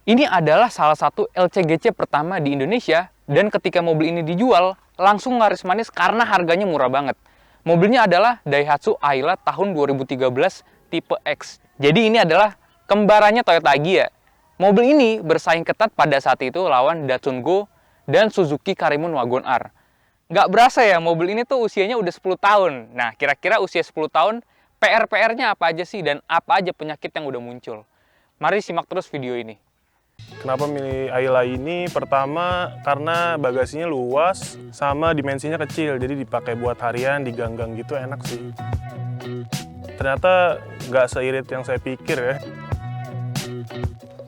Ini adalah salah satu LCGC pertama di Indonesia, dan ketika mobil ini dijual, langsung laris manis karena harganya murah banget. Mobilnya adalah Daihatsu Ayla tahun 2013 tipe X. Jadi ini adalah kembarannya Toyota Agya. Mobil ini bersaing ketat pada saat itu lawan Datsun Go dan Suzuki Karimun Wagon R. Nggak berasa ya, mobil ini tuh usianya udah 10 tahun. Nah, kira-kira usia 10 tahun, PR-PR-nya apa aja sih dan apa aja penyakit yang udah muncul? Mari simak terus video ini. Kenapa milih Ayla ini? Pertama, karena bagasinya luas sama dimensinya kecil, jadi dipakai buat harian di gang-gang gitu enak sih. Ternyata nggak seirit yang saya pikir ya.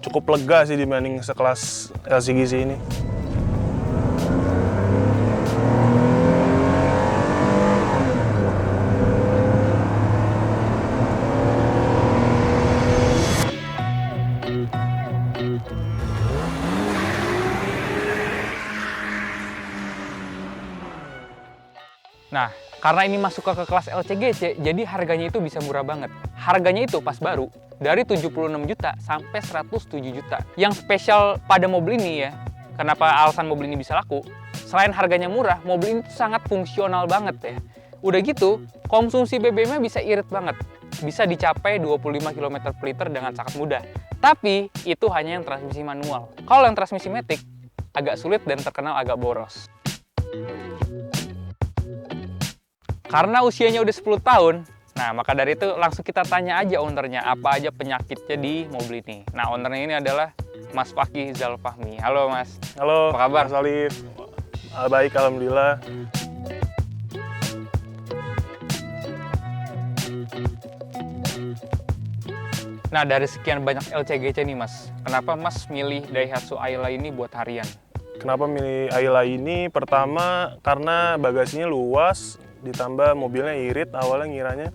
Cukup lega sih dibanding sekelas LCGC ini. Nah, karena ini masuk ke kelas LCGC, jadi harganya itu bisa murah banget. Harganya itu pas baru, dari 76 juta sampai 107 juta. Yang spesial pada mobil ini ya, kenapa alasan mobil ini bisa laku? Selain harganya murah, mobil ini sangat fungsional banget ya. Udah gitu, konsumsi BBM-nya bisa irit banget. Bisa dicapai 25 km per liter dengan sangat mudah. Tapi, itu hanya yang transmisi manual. Kalau yang transmisi matic, agak sulit dan terkenal agak boros. Karena usianya udah 10 tahun, nah maka dari itu langsung kita tanya aja ownernya apa aja penyakitnya di mobil ini. Nah, ownernya ini adalah Mas Fakih Zalfahmi. Halo Mas. Halo, apa kabar? Mas Alif. Baik, alhamdulillah. Nah, dari sekian banyak LCGC nih Mas, kenapa Mas milih Daihatsu Ayla ini buat harian? Kenapa milih Ayla ini? Pertama, karena bagasinya luas, ditambah mobilnya irit, awalnya ngiranya.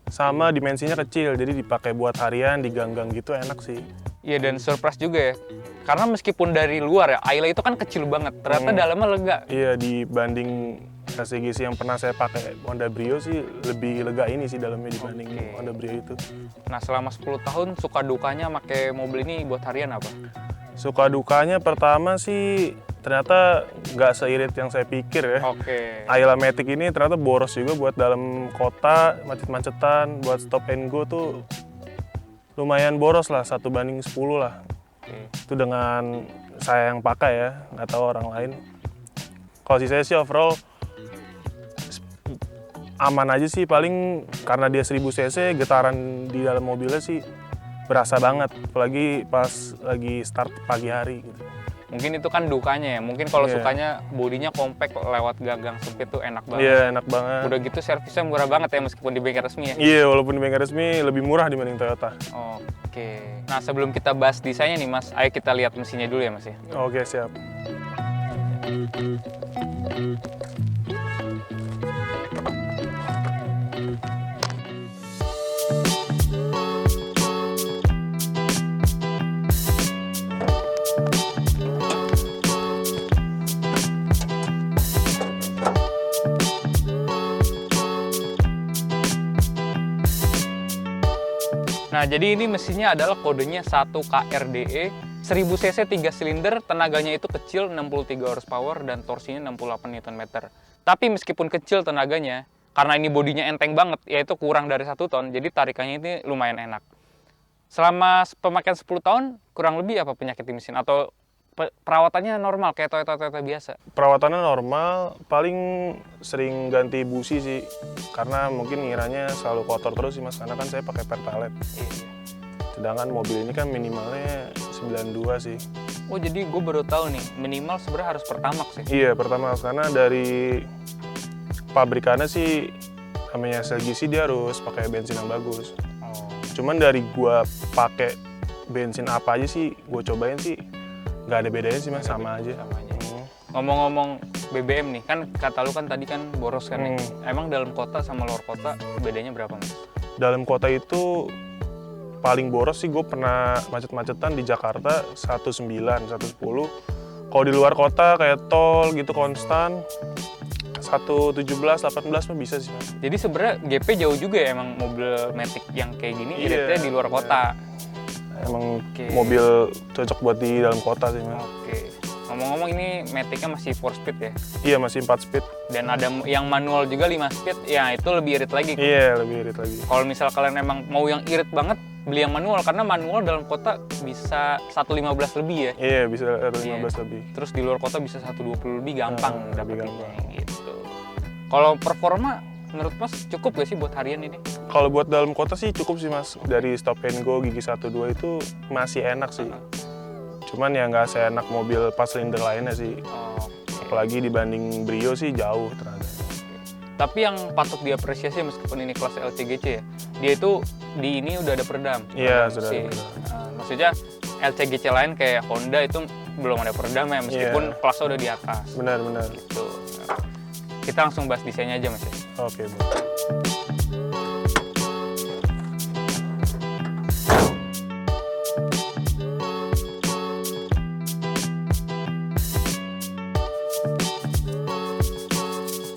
Sama dimensinya kecil, jadi dipakai buat harian di gang-gang gitu enak sih. Iya, dan surprise juga ya. Karena meskipun dari luar ya, Ayla itu kan kecil banget, ternyata dalamnya lega. Iya, dibanding LCGC yang pernah saya pakai Honda Brio sih, lebih lega ini sih dalamnya dibanding Honda Brio itu. Nah, selama 10 tahun suka dukanya pakai mobil ini buat harian apa? Suka dukanya pertama sih ternyata nggak seirit yang saya pikir ya. Ayla Matic ini ternyata boros juga buat dalam kota, macet-macetan, buat stop and go tuh lumayan boros lah, 1:10 lah. Itu dengan saya yang pakai ya, nggak tahu orang lain. Kalau saya sih overall aman aja sih, paling karena dia 1000 cc, getaran di dalam mobilnya sih berasa banget, apalagi pas lagi start pagi hari gitu. Mungkin itu kan dukanya ya, mungkin kalau sukanya bodinya kompak lewat gagang sempit tuh enak banget. Iya, enak banget. Udah gitu servisnya murah banget ya meskipun di bengkel resmi ya. Iya, walaupun di bengkel resmi lebih murah dibanding Toyota. Oke. Nah, sebelum kita bahas desainnya nih Mas, ayo kita lihat mesinnya dulu ya Mas ya. Oke, siap. Nah, jadi ini mesinnya adalah kodenya 1KRDE, 1000 cc 3 silinder, tenaganya itu kecil 63 horsepower dan torsinya 68 Nm. Tapi meskipun kecil tenaganya, karena ini bodinya enteng banget, yaitu kurang dari 1 ton, jadi tarikannya ini lumayan enak. Selama pemakaian 10 tahun, kurang lebih apa penyakit di mesin? Atau perawatannya normal kayak Toyota biasa? Perawatannya normal, paling sering ganti busi sih, karena mungkin ngiranya selalu kotor terus sih Mas, karena kan saya pakai Pertalite. Sedangkan mobil ini kan minimalnya 92 sih. Oh, jadi gue baru tahu nih, minimal sebenarnya harus Pertamax ya? Iya, Pertamax, karena dari pabrikannya sih namanya LCGC dia harus pakai bensin yang bagus. Cuman dari gua pakai bensin apa aja sih, gue cobain sih nggak ada bedanya sih Mas, sama aja. Ngomong-ngomong BBM nih, kan kata lu kan tadi kan boros kan nih. Emang dalam kota sama luar kota bedanya berapa Mas? Dalam kota itu paling boros sih gue pernah macet-macetan di Jakarta 19, 110. Kalau di luar kota kayak tol gitu konstan 117, 18 mah bisa sih Mas. Jadi sebenarnya GP jauh juga ya emang mobil Matic yang kayak gini iritnya di luar kota. emang mobil cocok buat di dalam kota sih mas. Ngomong-ngomong ini Matic-nya masih 4 speed ya? Iya masih 4 speed. Dan ada yang manual juga 5 speed, ya itu lebih irit lagi. Iya lebih irit lagi. Kalau misal kalian emang mau yang irit banget, beli yang manual, karena manual dalam kota bisa 115 lebih ya? Iya bisa 115 lebih. Terus di luar kota bisa 120 lebih, gampang dapetinnya gitu. Kalau performa menurut mas cukup gak sih buat harian ini? Kalau buat dalam kota sih cukup sih mas. Dari stop and go gigi 1-2 itu masih enak sih. Cuman ya nggak seenak mobil 4 silinder lainnya sih. Apalagi dibanding Brio sih jauh ternyata. Tapi yang patut diapresiasi meskipun ini kelas LCGC ya, dia itu di ini udah ada peredam. Iya sudah. Maksudnya LCGC lain kayak Honda itu belum ada peredam ya, meskipun kelasnya udah di atas. Benar. Gitu. Kita langsung bahas desainnya aja mas ya. Oke, boleh.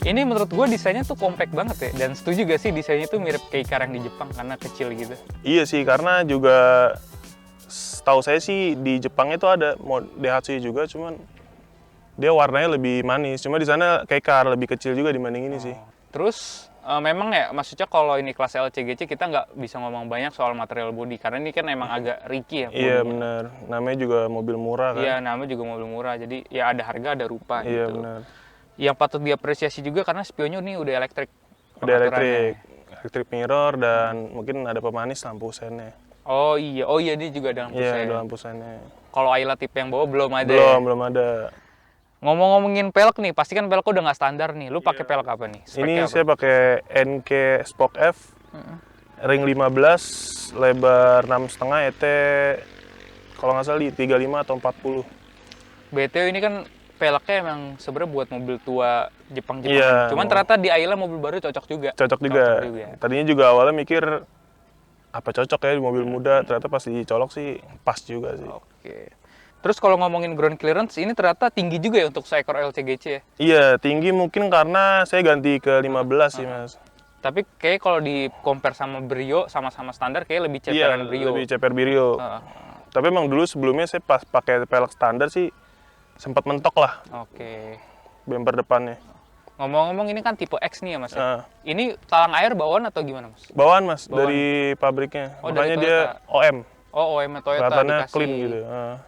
Ini menurut gue desainnya tuh compact banget ya, dan setuju gak sih desainnya tuh mirip kayak car yang di Jepang karena kecil gitu? Iya sih, karena juga setahu saya sih di Jepang itu ada Daihatsu juga, cuman dia warnanya lebih manis. Cuma di sana kayak car lebih kecil juga dibanding ini sih. Terus memang ya, maksudnya kalau ini kelas LCGC kita nggak bisa ngomong banyak soal material body karena ini kan emang agak ricky ya. Iya benar, namanya juga mobil murah kan. Iya, namanya juga mobil murah, jadi ya ada harga ada rupa iya, gitu. Benar. Yang patut diapresiasi juga karena spionnya nih udah elektrik. Udah elektrik mirror dan mungkin ada pemanis lampu sennya. Oh iya dia juga ada lampu sen. Iya ada lampu sennya. Kalau Ayla tipe yang bawah belum ada. Belum ada. Ngomongin pelek nih, pasti kan pelek udah nggak standar nih. Lu pakai pelek apa nih? Ini saya pakai NK Spoke F, ring 15, lebar 6,5, ET kalau nggak salah di 35 atau 40. BTW ini kan peleknya emang sebenarnya buat mobil tua Jepang-Jepang. Iya, Cuman ternyata di Ayla mobil baru cocok juga. Cocok juga. Tadinya juga awalnya mikir apa cocok ya di mobil muda, ternyata pas dicolok sih pas juga sih. Oke. Terus kalau ngomongin ground clearance, ini ternyata tinggi juga ya untuk seekor LCGC ya? Iya, tinggi mungkin karena saya ganti ke 15 sih, Mas. Tapi kayak kalau di compare sama Brio, sama-sama standar, kayak lebih ceperan Brio. Iya, lebih ceper Brio. Tapi emang dulu sebelumnya saya pas pakai pelek standar sih, sempat mentok lah. Oke. Bumper depannya. Ngomong-ngomong ini kan tipe X nih ya, Mas? Ini talang air bawaan atau gimana, Mas? Bawaan, Mas. Dari pabriknya. Makanya dia OM. Oh, OM Toyota kelihatannya dikasih. clean gitu.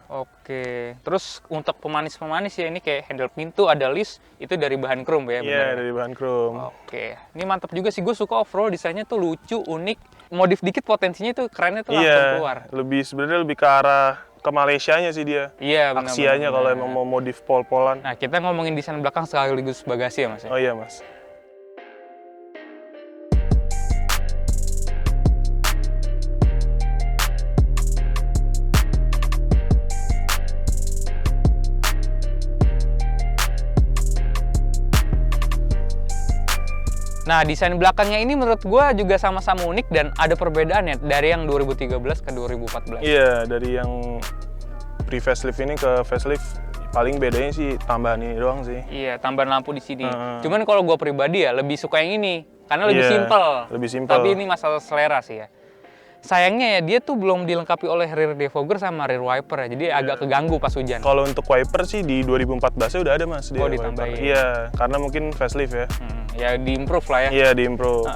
Oke. Terus untuk pemanis-pemanis ya, ini kayak handle pintu, ada list, itu dari bahan chrome ya? Iya, dari bahan chrome. Oke. Ini mantap juga sih, gue suka off-road, desainnya tuh lucu, unik. Modif dikit potensinya tuh kerennya tuh langsung keluar. Sebenarnya lebih ke arah ke Malaysianya sih dia. Iya, benar. Aksianya kalau emang mau modif pol-polan. Nah, kita ngomongin desain belakang sekaligus bagasi ya, Mas? Oh iya, Mas. Nah, desain belakangnya ini menurut gue juga sama-sama unik dan ada perbedaannya dari yang 2013 ke 2014. Iya, dari yang pre-facelift ini ke facelift paling bedanya sih tambahan ini doang sih. Iya, tambahan lampu di sini. Cuman kalau gue pribadi ya lebih suka yang ini karena lebih simpel. Lebih simpel. Tapi ini masalah selera sih ya. Sayangnya ya dia tuh belum dilengkapi oleh rear defogger sama rear wiper ya, jadi agak keganggu pas hujan. Kalau untuk wiper sih di 2014 udah ada Mas. Oh, ditambahin. Iya, karena mungkin facelift ya. Ya di-improve lah ya. Iya, di-improve.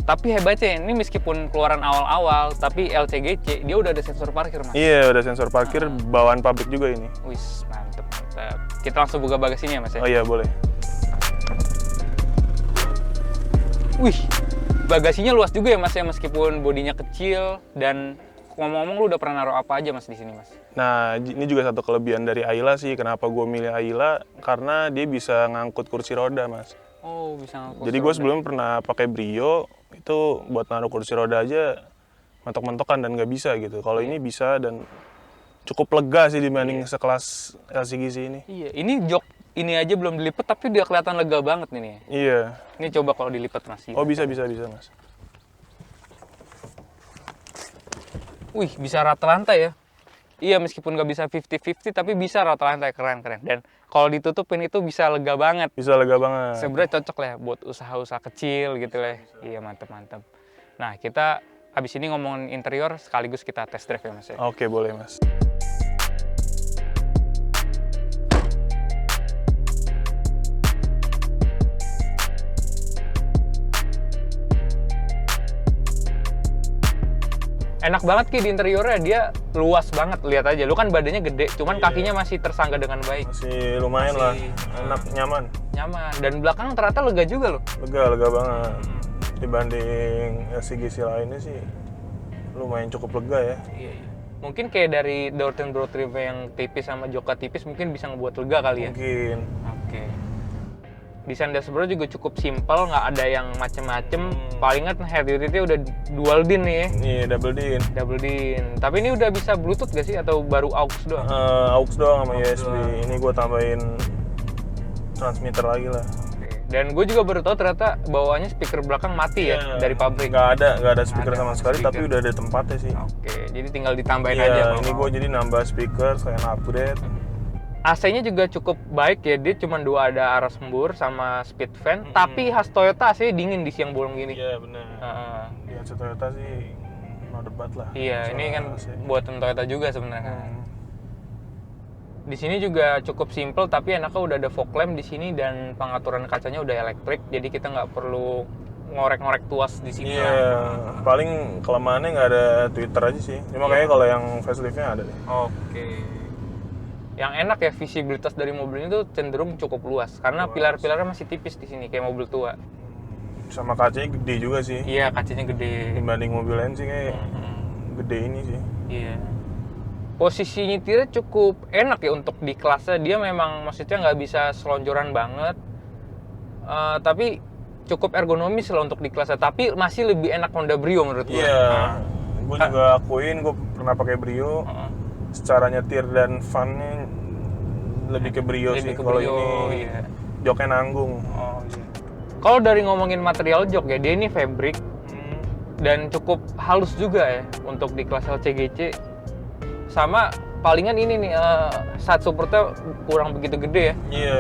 Tapi hebatnya ini meskipun keluaran awal-awal, tapi LCGC dia udah ada sensor parkir, Mas. Iya, udah sensor parkir bawaan pabrik juga ini. Wis, mantep. Kita langsung buka bagasinya, Mas ya. Oh iya, boleh. Wih, bagasinya luas juga ya, Mas ya, meskipun bodinya kecil. Dan ngomong-ngomong lu udah pernah naruh apa aja, Mas, di sini, Mas? Nah, ini juga satu kelebihan dari Ayla sih. Kenapa gue milih Ayla? Karena dia bisa ngangkut kursi roda, Mas. Oh, bisa ngangkut. Jadi gue sebelumnya pernah pakai Brio, itu buat naruh kursi roda aja mentok-mentokan dan nggak bisa gitu. Kalau ini bisa dan cukup lega sih dibanding sekelas LCGC ini. Iya, ini jok ini aja belum dilipet tapi udah kelihatan lega banget nih. Iya. Ini coba kalau dilipet, Mas. Oh, bisa Mas. Wih, bisa rata lantai ya. Iya, meskipun nggak bisa 50-50 tapi bisa rata lantai, keren. Dan kalau ditutupin itu bisa lega banget. Bisa lega banget. Sebenarnya cocok lah ya buat usaha-usaha kecil gitu lah. Iya, mantep. Nah, kita Abis ini ngomongin interior sekaligus kita test drive ya Mas ya. Oke, boleh Mas. Enak banget Ki di interiornya, dia luas banget, lihat aja. Lu kan badannya gede, cuman kakinya masih tersangga dengan baik. Masih lumayan lah, enak, nyaman. Nyaman, dan belakang ternyata lega juga loh. Lega banget. Dibanding LCGC lainnya sih, lumayan cukup lega ya. Iya. Mungkin kayak dari door trim yang tipis sama joknya tipis mungkin bisa ngebuat lega kali ya? Mungkin. Oke. Desain dashboard juga cukup simpel, nggak ada yang macem-macem. Palingan head unitnya udah dual din nih ya. Iya, double din. Double din. Tapi ini udah bisa Bluetooth gak sih atau baru aux doang? Aux doang sama USB. Ini gue tambahin transmitter lagi lah. Dan gue juga baru tahu ternyata bawaannya speaker belakang mati ya dari pabrik. Nggak ada speaker sama sekali, tapi udah ada tempatnya sih. Oke, jadi tinggal ditambahin aja. aja. Ini gue jadi nambah speaker, saya upgrade. AC-nya juga cukup baik ya, dia cuma 2 ada arah sembur sama speed fan. Tapi khas Toyota AC-nya dingin di siang bolong gini. Iya benar. Di AC Toyota sih no debat lah. Iya, ini kan buatan Toyota juga sebenarnya. Di sini juga cukup simple, tapi enaknya udah ada fog lamp di sini dan pengaturan kacanya udah elektrik, jadi kita nggak perlu ngorek-ngorek tuas di sini. Iya, paling kelemahannya nggak ada Twitter aja sih. Cuma kayaknya kalau yang facelift-nya ada deh. Oke. Yang enak ya, visibilitas dari mobil ini tuh cenderung cukup luas karena pilar-pilarnya masih tipis di sini kayak mobil tua. Sama kacanya gede juga sih. Iya, kacanya gede. Dibanding mobil lain sih kayak gede ini sih. Iya. Posisi nyetirnya cukup enak ya untuk di kelasnya. Dia memang maksudnya nggak bisa selonjoran banget, tapi cukup ergonomis lah untuk di kelasnya. Tapi masih lebih enak Honda Brio menurut gue. Iya, gue juga akuin gue pernah pakai Brio. Secara nyetir dan funnya lebih ke Brio sih. Kalau ini joknya nanggung. Kalau dari ngomongin material jok ya, dia ini fabric dan cukup halus juga ya untuk di kelas LCGC. Sama palingan ini nih, side supportnya kurang begitu gede ya. Iya,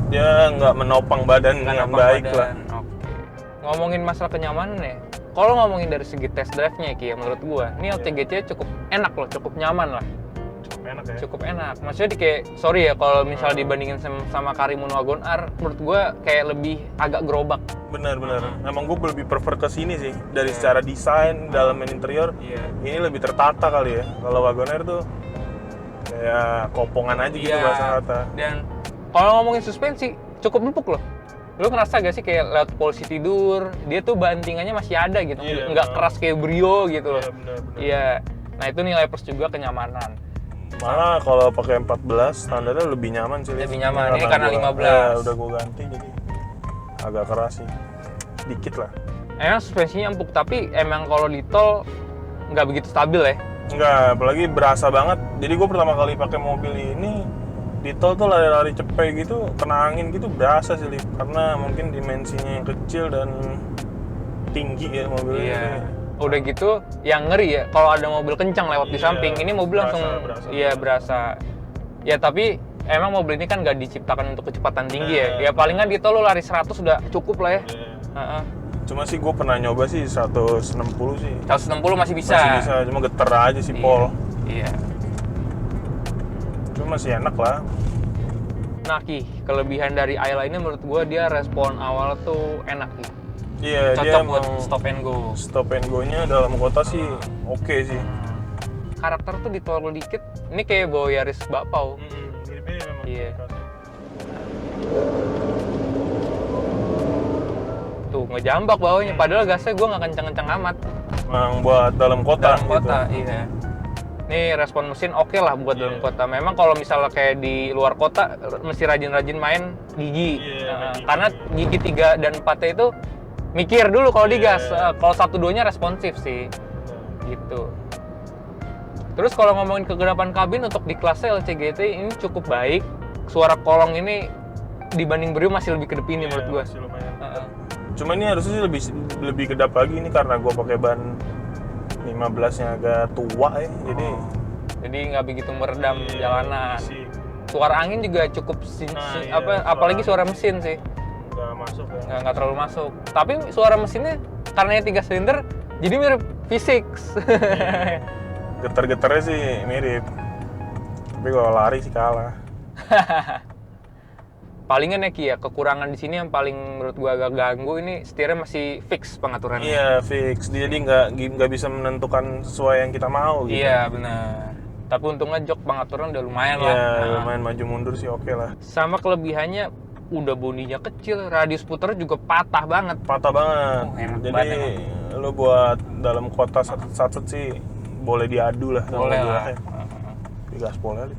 dia nggak menopang badan dengan baik lah. Oke. Ngomongin masalah kenyamanan ya, kalau ngomongin dari segi test drive-nya Ki, ya, menurut gua, ini LCGC cukup enak loh, cukup nyaman lah. Cukup enak ya? Cukup enak. Maksudnya kayak, sorry ya kalau misalnya dibandingin sama Karimun Wagon R, menurut gua kayak lebih agak gerobak. Benar. Emang gue lebih prefer ke sini sih. Dari secara desain, dalam interior, ini lebih tertata kali ya. Kalau Wagoner tuh kayak kopongan aja gitu bahasa kata. Dan kalau ngomongin suspensi, cukup empuk loh. Lu ngerasa gak sih kayak lewat polisi tidur, dia tuh bantingannya masih ada gitu. Nggak keras kayak Brio gitu loh. Iya. Nah itu nilai plus juga kenyamanan. Malah kalau pakai 14 standarnya lebih nyaman sih. Lebih nyaman. Ini karena 15. Udah gue ganti jadi agak keras sih, dikit lah. Emang suspensinya empuk, tapi emang kalau di tol nggak begitu stabil ya? Nggak, apalagi berasa banget. Jadi gue pertama kali pakai mobil ini di tol tuh lari-lari cepet gitu, kena angin gitu berasa sih, karena mungkin dimensinya yang kecil dan tinggi ya mobil ini. Udah gitu, yang ngeri ya, kalau ada mobil kencang lewat di samping, ini mobil langsung berasa. Ya tapi emang mobil ini kan nggak diciptakan untuk kecepatan tinggi ya. Ya palingan di tol lo lari 100 sudah cukup lah ya. Cuma sih gue pernah nyoba sih 160 sih. 160 masih bisa. Masih bisa, cuma geter aja sih pol. Iya. Cuma masih enak lah. Nah Ki, kelebihan dari Ayla ini menurut gue dia respon awal tuh enak Ki. Iya, cocok dia buat stop and go. Stop and go-nya dalam kota sih oke sih. Karakter tuh ditolol dikit. Ini kayak bawa Yaris Bakpao. Miripnya memang. Iya. Tuh ngejambak bawahnya, padahal gasnya gue nggak kencang-kencang amat. Memang buat dalam kota. Dalam kota, gitu. Iya. Nih respon mesin oke lah buat dalam kota. Memang kalau misalnya kayak di luar kota mesti rajin-rajin main gigi. Karena gigi 3 dan 4 itu mikir dulu kalau digas. Kalau 1-2-nya responsif sih. Gitu. Terus kalau ngomongin kegerapan kabin untuk di kelasnya LCGT ini cukup baik. Suara kolong ini dibanding Brio masih lebih kedap ini menurut gua. Cuma ini harusnya sih lebih kedap lagi ini karena gua pakai ban 15-nya agak tua ya, jadi nggak begitu meredam jalanan. Suara angin juga cukup apalagi suara mesin sih nggak masuk ya. Nggak terlalu masuk, tapi suara mesinnya karena 3 silinder jadi mirip V6. Getar-getarnya sih mirip. Tapi kalau lari sih kalah. Palingan ya Ki ya, kekurangan di sini yang paling menurut gua agak ganggu ini setirnya masih fix pengaturannya. Iya, fix. Jadi nggak bisa menentukan sesuai yang kita mau gitu. Iya, benar. Tapi untungnya jok pengaturan udah lumayan lah. Iya, lumayan maju mundur sih oke lah. Sama kelebihannya udah bodinya kecil, radius puternya juga patah banget. Patah banget. Enak Jadi banget lo buat dalam kota satu sih boleh diadu lah. sama Boleh gua. lah. Di gaspol aja.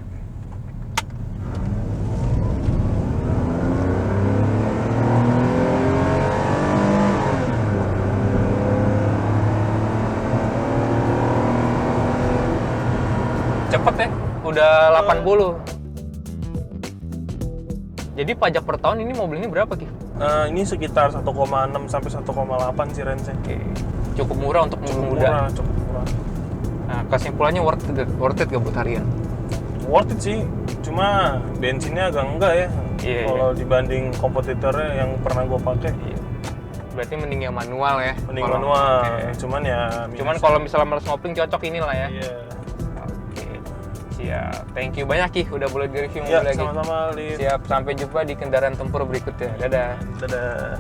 Cepet ya, udah 80. Jadi pajak per tahun ini mobil ini berapa Ki? Ini sekitar 1,6 sampai 1,8 sih range-nya. Oke, cukup murah untuk mobil muda. Cukup murah. Nah, kesimpulannya worth it gak buat harian? Worth it sih, cuma bensinnya agak enggak ya. Iya, Kalau dibanding kompetitornya yang pernah gue pakai, Berarti mending yang manual ya? mending Kalau- manual. Oke. Cuman ya. Cuman minus. kalau misalnya males ngopling cocok inilah ya? Iya. Oke, siap. Thank you banyak Ki, udah boleh di review Ya, mobil lagi. sama-sama, Lip. Siap, sampai jumpa di kendaraan tempur berikutnya. Dadah. Dadah.